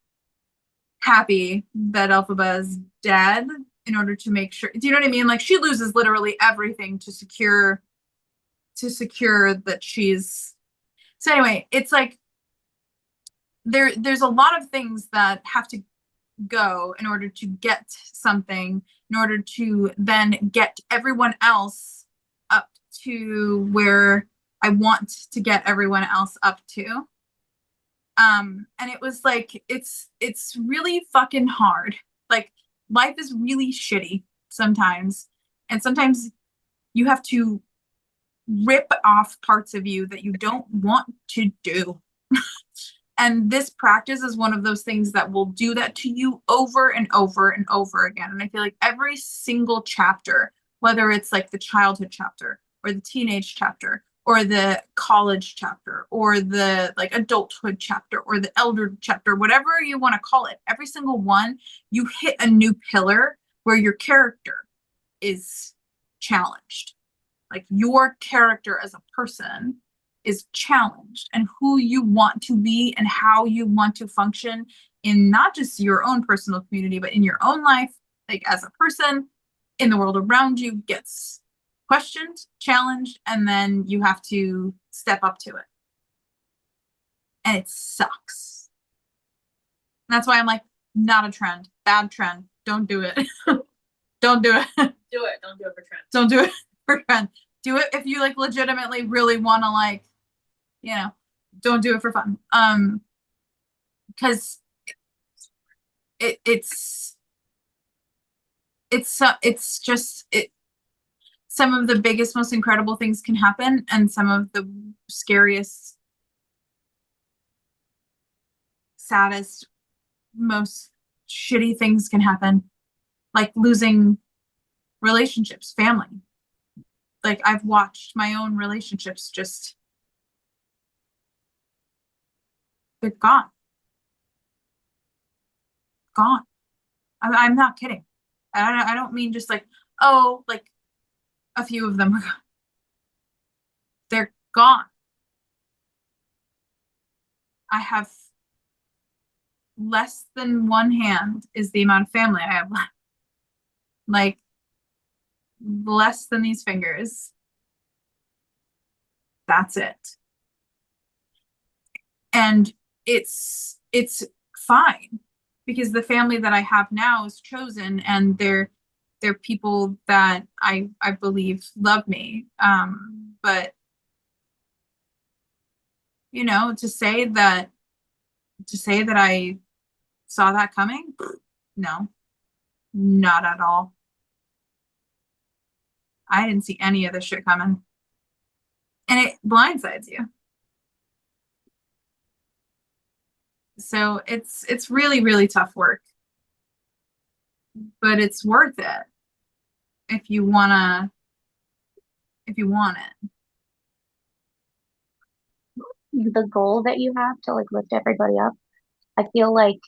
happy that Elphaba is dead in order to make sure. Do you know what I mean? Like, she loses literally everything to secure that she's. So anyway, it's like there's a lot of things that have to go in order to get something, in order to then get everyone else up to where I want to get everyone else up to. And it was like, it's really fucking hard. Like, life is really shitty sometimes. And sometimes you have to rip off parts of you that you don't want to do. And this practice is one of those things that will do that to you over and over and over again. And I feel like every single chapter, whether it's like the childhood chapter or the teenage chapter or the college chapter or the, like, adulthood chapter or the elder chapter, whatever you want to call it, every single one, you hit a new pillar where your character is challenged. Like, your character as a person is challenged, and who you want to be and how you want to function in not just your own personal community, but in your own life, like, as a person in the world around you, gets questioned, challenged, and then you have to step up to it. And it sucks. And that's why I'm like, not a trend, bad trend. Don't do it. Don't do it. Do it. Don't do it for trend. Don't do it for trend. Do it if you, like, legitimately really want to, like, you know, don't do it for fun. Because it's just some of the biggest, most incredible things can happen, and some of the scariest, saddest, most shitty things can happen, like losing relationships, family. Like, I've watched my own relationships just, they're gone. Gone. I'm not kidding. I don't mean just like, oh, like, a few of them are gone. They're gone. I have less than one hand is the amount of family I have left. Like, less than these fingers. That's it. And it's fine, because the family that I have now is chosen, and they're people that I believe love me. But, you know, to say that I saw that coming? No, not at all. I didn't see any of this shit coming. And it blindsides you. So it's really, really tough work. But it's worth it if you want it. The goal that you have to like lift everybody up, I feel like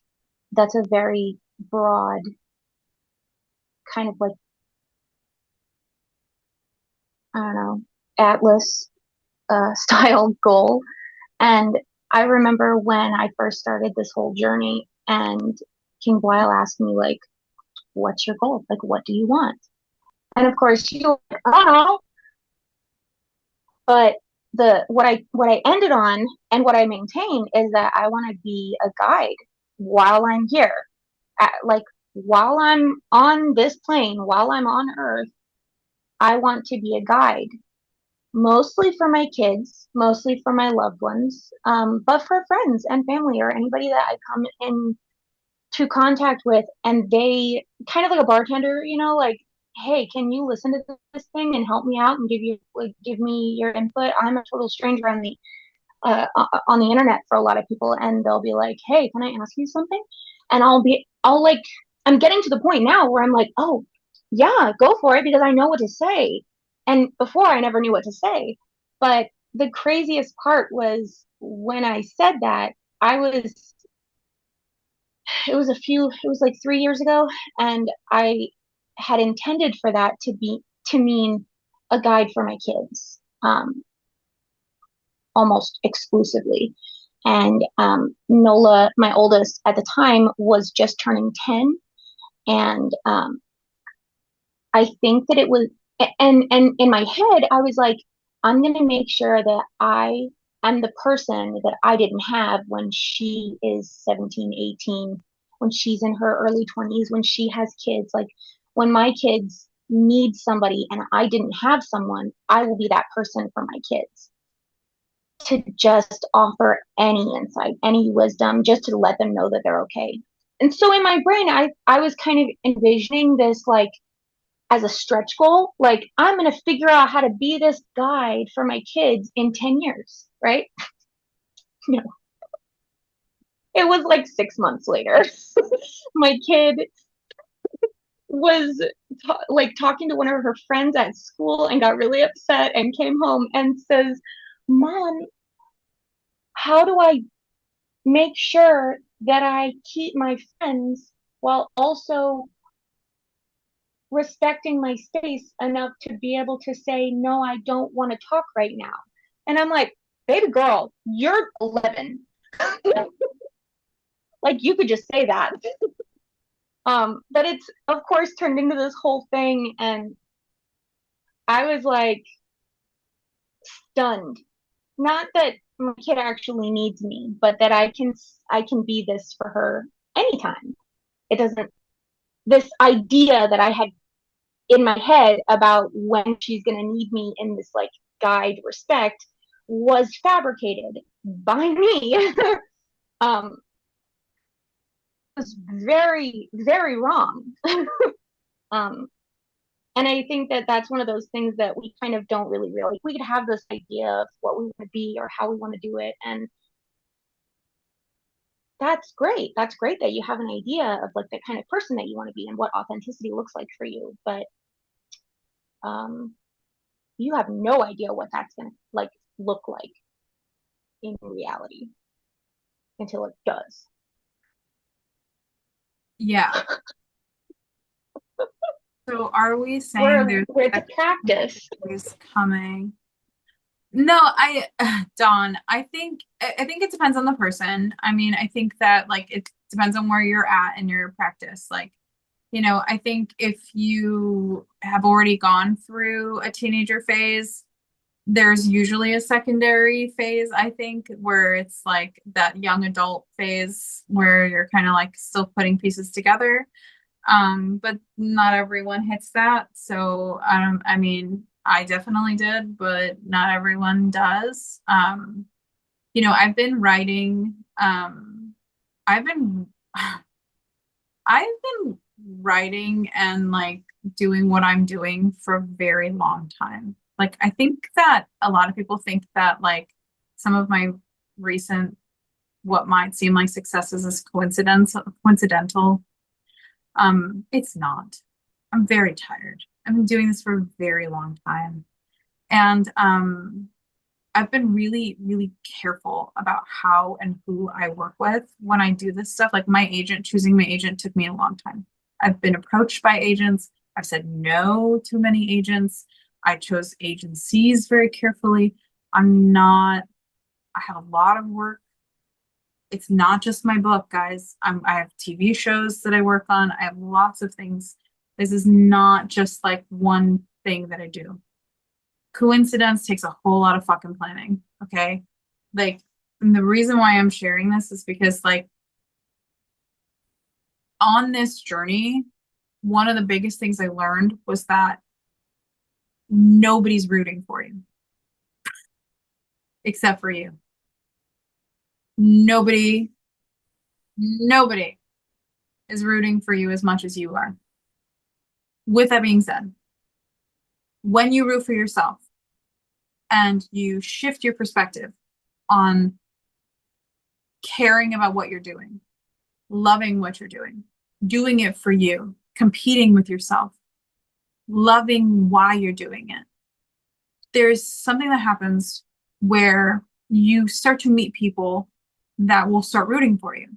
that's a very broad kind of like, I don't know, Atlas style goal. And I remember when I first started this whole journey and King Weil asked me like, what's your goal? Like, what do you want? And of course, you're like, I don't know. But what I ended on and what I maintain is that I want to be a guide while I'm here. Like while I'm on this plane, while I'm on Earth, I want to be a guide, mostly for my kids, mostly for my loved ones, but for friends and family or anybody that I come into contact with, and they kind of like a bartender, like, hey, can you listen to this thing and help me out and give me your input? I'm a total stranger on the internet for a lot of people, and they'll be like, hey, can I ask you something? And I'll like, I'm getting to the point now where I'm like, oh yeah, go for it, because I know what to say. And before I never knew what to say. But the craziest part was when I said that, I was it was like 3 years ago, and I had intended for that to mean a guide for my kids, almost exclusively. And Nola, my oldest at the time, was just turning 10. And I think that it was, and in my head, I was like, I'm going to make sure that I am the person that I didn't have when she is 17, 18, when she's in her early 20s, when she has kids. Like when my kids need somebody and I didn't have someone, I will be that person for my kids, to just offer any insight, any wisdom, just to let them know that they're okay. And so in my brain, I was kind of envisioning this like as a stretch goal. Like, I'm going to figure out how to be this guide for my kids in 10 years, right? You know, it was like 6 months later. My kid was like talking to one of her friends at school and got really upset and came home and says, Mom, how do I make sure that I keep my friends while also respecting my space enough to be able to say, no, I don't want to talk right now? And I'm like, baby girl, you're 11. Like, you could just say that. But it's, of course, turned into this whole thing. And I was like stunned. Not that my kid actually needs me, but that I can be this for her anytime. It doesn't, this idea that I had in my head about when she's going to need me in this like guide respect was fabricated by me. It was very, very wrong. um, and I think that that's one of those things that we kind of don't really realize. We could have this idea of what we want to be or how we want to do it, and that's great. That's great that you have an idea of like the kind of person that you want to be and what authenticity looks like for you. But you have no idea what that's gonna like look like in reality until it does. Yeah. So are we saying we're to practice is coming? No, Dawn, I think it depends on the person. I mean, I think that like it depends on where you're at in your practice. Like, I think if you have already gone through a teenager phase, there's usually a secondary phase, I think, where it's like that young adult phase where you're kind of like still putting pieces together. But not everyone hits that. So, I mean, I definitely did, but not everyone does. I've been writing, I've been I've been writing and like doing what I'm doing for a very long time. Like I think that a lot of people think that like some of my recent what might seem like successes is coincidental. It's not. I'm very tired. I've been doing this for a very long time. And I've been really, really careful about how and who I work with when I do this stuff. Like my agent, choosing my agent took me a long time. I've been approached by agents. I've said no to many agents. I chose agencies very carefully. I have a lot of work. It's not just my book, guys. I have TV shows that I work on. I have lots of things. This is not just like one thing that I do. Coincidence takes a whole lot of fucking planning. Okay. Like, and the reason why I'm sharing this is because, like, on this journey, one of the biggest things I learned was that nobody's rooting for you except for you. Nobody is rooting for you as much as you are. With that being said, when you root for yourself and you shift your perspective on caring about what you're doing, loving what you're doing it for you, competing with yourself, loving why you're doing it, there's something that happens where you start to meet people that will start rooting for you.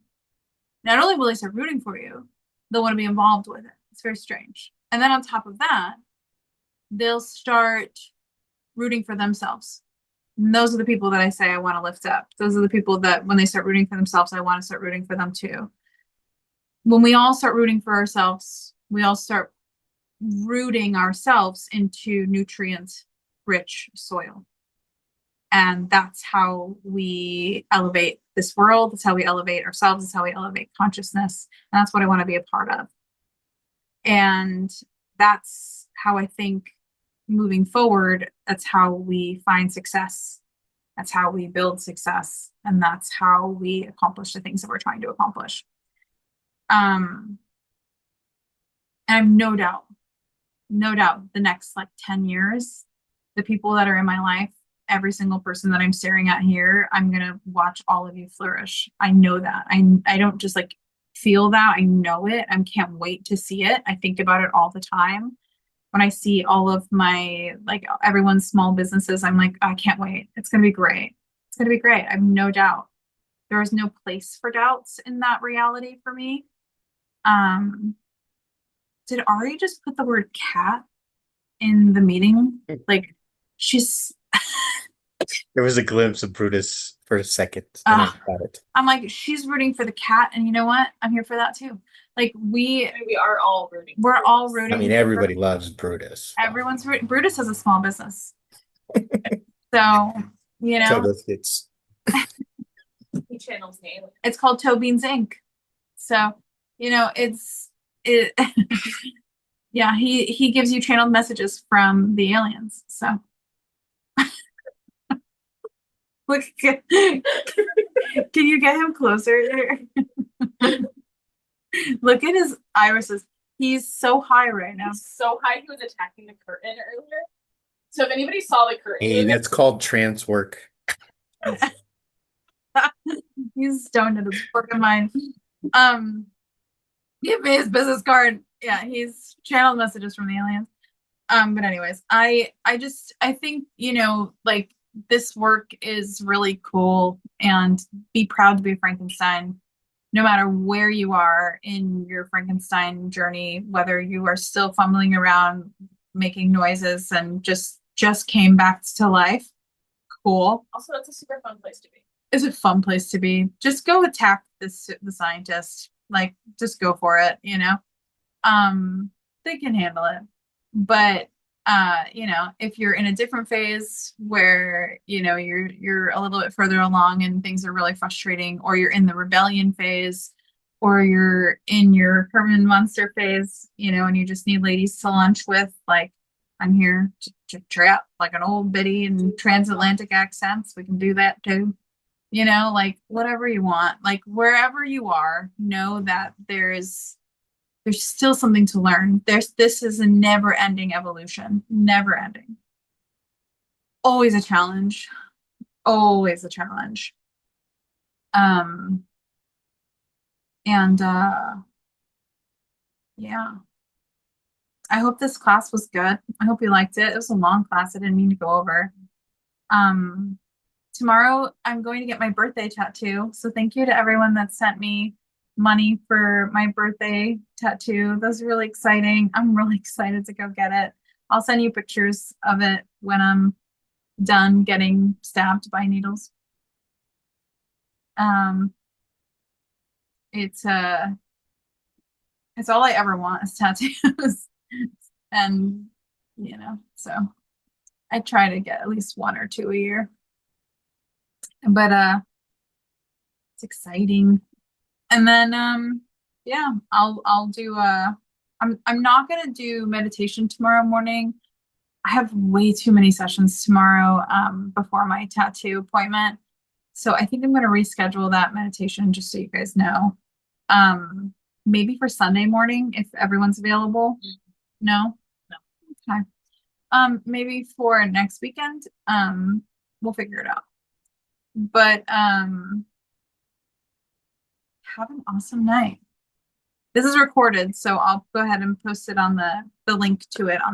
Not only will they start rooting for you, they'll want to be involved with it. It's very strange. And then on top of that, they'll start rooting for themselves. And those are the people that I say I want to lift up. Those are the people that when they start rooting for themselves, I want to start rooting for them too. When we all start rooting for ourselves, we all start rooting ourselves into nutrient-rich soil. And that's how we elevate this world. That's how we elevate ourselves. That's how we elevate consciousness. And that's what I want to be a part of. And that's how I think moving forward, that's how we find success. That's how we build success. And that's how we accomplish the things that we're trying to accomplish. And I have no doubt, the next like 10 years, the people that are in my life, every single person that I'm staring at here, I'm going to watch all of you flourish. I know that. I don't just like feel that. I know it. I can't wait to see it. I think about it all the time. When I see all of my, like everyone's small businesses, I'm like, I can't wait. It's going to be great. It's going to be great. I have no doubt. There is no place for doubts in that reality for me. Did Ari just put the word cat in the meeting? Like she's There was a glimpse of Brutus for a second. And I got it. I'm like, she's rooting for the cat, and you know what? I'm here for that too. Like we are all rooting. We're all rooting. I mean, everybody loves Brutus. Everyone's rooting. Brutus has a small business, so you know. It's He channels name. It's called Toe Beans Inc. So you know, it. Yeah, he gives you channeled messages from the aliens. So. Look, can you get him closer there? Look at his irises. He's so high right now. He's so high he was attacking the curtain earlier. So if anybody saw the curtain, hey, that's called trance work. He's stoned at his fucking mind. Give me his business card. Yeah, he's channeled messages from the aliens. But anyways, I think, you know, like this work is really cool, and be proud to be a Frankenstein, no matter where you are in your Frankenstein journey, whether you are still fumbling around making noises and just came back to life. Cool. Also, it's a super fun place to be. It's a fun place to be. Just go attack the scientist. Like, just go for it, you know? They can handle it. But you know, if you're in a different phase where, you know, you're a little bit further along and things are really frustrating, or you're in the rebellion phase, or you're in your Herman Munster phase, you know, and you just need ladies to lunch with, like, I'm here to trap like an old biddy in transatlantic accents. We can do that too. You know, like whatever you want, like wherever you are, know that there is there's still something to learn. This is a never ending evolution, never ending. Always a challenge, always a challenge. And yeah, I hope this class was good. I hope you liked it. It was a long class. I didn't mean to go over. Tomorrow I'm going to get my birthday tattoo. So thank you to everyone that sent me money for my birthday tattoo. That's really exciting. I'm really excited to go get it. I'll send you pictures of it when I'm done getting stabbed by needles. It's all I ever want is tattoos. And you know, so I try to get at least 1 or 2 a year. But it's exciting. And then yeah, I'll do I'm not gonna do meditation tomorrow morning. I have way too many sessions tomorrow before my tattoo appointment. So I think I'm gonna reschedule that meditation just so you guys know. Maybe for Sunday morning if everyone's available. No? No. Okay. Maybe for next weekend. We'll figure it out. But have an awesome night. This is recorded, so I'll go ahead and post it on the link to it on the